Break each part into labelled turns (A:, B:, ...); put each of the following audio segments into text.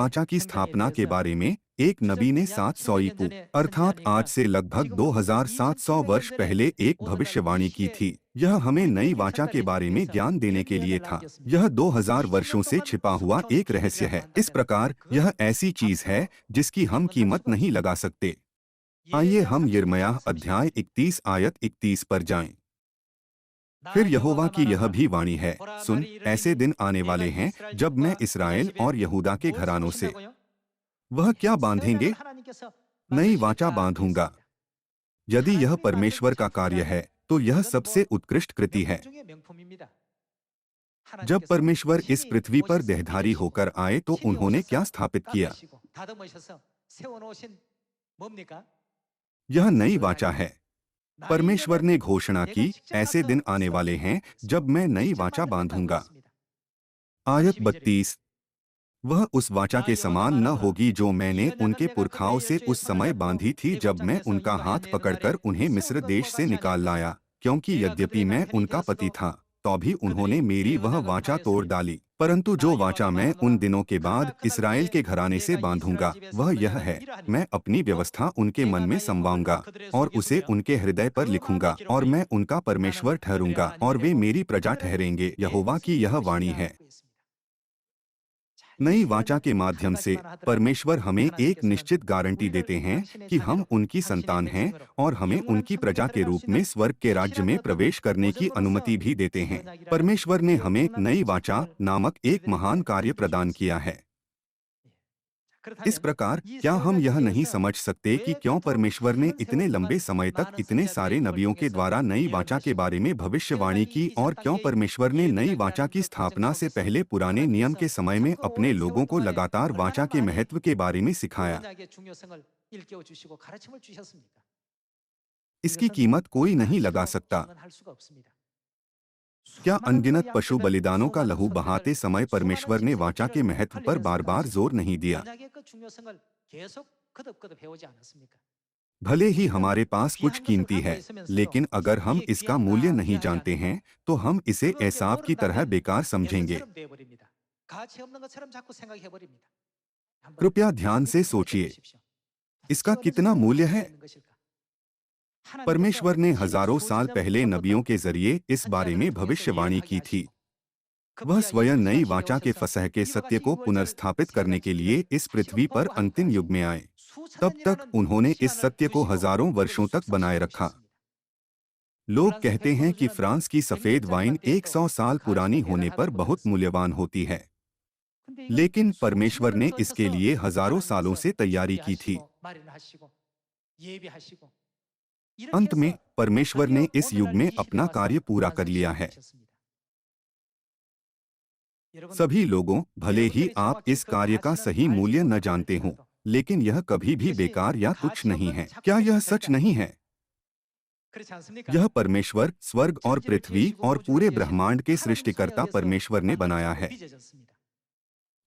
A: वाचा की स्थापना के बारे में एक नबी ने 700 ईपू अर्थात आज से लगभग 2700 वर्ष पहले एक भविष्यवाणी की थी। यह हमें नई वाचा के बारे में ज्ञान देने के लिए था। यह 2000 वर्षों से छिपा हुआ एक रहस्य है। इस प्रकार यह ऐसी चीज है जिसकी हम कीमत नहीं लगा सकते। आइए हम यिर्मयाह अध्याय 31 आयत 31 पर जाएं। फिर यहोवा की यह भी वाणी है, सुन, ऐसे दिन आने वाले हैं जब मैं इसराइल और यहूदा के घरानों से वह क्या बांधेंगे, नई वाचा बांधूंगा। यदि यह परमेश्वर का कार्य है तो यह सबसे उत्कृष्ट कृति है। जब परमेश्वर इस पृथ्वी पर देहधारी होकर आए तो उन्होंने क्या स्थापित किया? यह नई वाचा है। परमेश्वर ने घोषणा की, ऐसे दिन आने वाले हैं जब मैं नई वाचा बांधूंगा। आयत 32, वह उस वाचा के समान न होगी जो मैंने उनके पुरखाओं से उस समय बांधी थी जब मैं उनका हाथ पकड़कर उन्हें मिस्र देश से निकाल लाया, क्योंकि यद्यपि मैं उनका पति था तो भी उन्होंने मेरी वह वाचा तोड़ डाली। परंतु जो वाचा मैं उन दिनों के बाद इसराइल के घराने से बांधूंगा वह यह है, मैं अपनी व्यवस्था उनके मन में समवाऊंगा और उसे उनके हृदय पर लिखूंगा और मैं उनका परमेश्वर ठहरूंगा और वे मेरी प्रजा ठहरेंगे। यहोवा की यह वाणी है। नई वाचा के माध्यम से परमेश्वर हमें एक निश्चित गारंटी देते हैं कि हम उनकी संतान हैं और हमें उनकी प्रजा के रूप में स्वर्ग के राज्य में प्रवेश करने की अनुमति भी देते हैं। परमेश्वर ने हमें नई वाचा नामक एक महान कार्य प्रदान किया है। इस प्रकार क्या हम यह नहीं समझ सकते कि क्यों परमेश्वर ने इतने लंबे समय तक इतने सारे नबियों के द्वारा नई वाचा के बारे में भविष्यवाणी की और क्यों परमेश्वर ने नई वाचा की स्थापना से पहले पुराने नियम के समय में अपने लोगों को लगातार वाचा के महत्व के बारे में सिखाया? इसकी कीमत कोई नहीं लगा सकता। क्या अनगिनत पशु बलिदानों का लहू बहाते समय परमेश्वर ने वाचा के महत्व पर बार बार जोर नहीं दिया? भले ही हमारे पास कुछ कीमती है, लेकिन अगर हम इसका मूल्य नहीं जानते हैं तो हम इसे एसाव की तरह बेकार समझेंगे। कृपया ध्यान से सोचिए, इसका कितना मूल्य है? परमेश्वर ने हजारों साल पहले नबियों के जरिए इस बारे में भविष्यवाणी की थी। वह स्वयं नई वाचा के फसह के सत्य को पुनर्स्थापित करने के लिए इस पृथ्वी पर अंतिम युग में आए। तब तक उन्होंने इस सत्य को हजारों वर्षों तक बनाए रखा। लोग कहते हैं कि फ्रांस की सफेद वाइन 100 साल पुरानी होने पर बहुत मूल्यवान होती है, लेकिन परमेश्वर ने इसके लिए हजारों सालों से तैयारी की थी। अंत में परमेश्वर ने इस युग में अपना कार्य पूरा कर लिया है। सभी लोगों, भले ही आप इस कार्य का सही मूल्य न जानते हों, लेकिन यह कभी भी बेकार या तुच्छ नहीं है। क्या यह सच नहीं है? यह परमेश्वर स्वर्ग और पृथ्वी और पूरे ब्रह्मांड के सृष्टिकर्ता परमेश्वर ने बनाया है।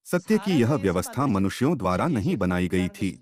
A: सत्य की यह व्यवस्था मनुष्यों द्वारा नहीं बनाई गई थी।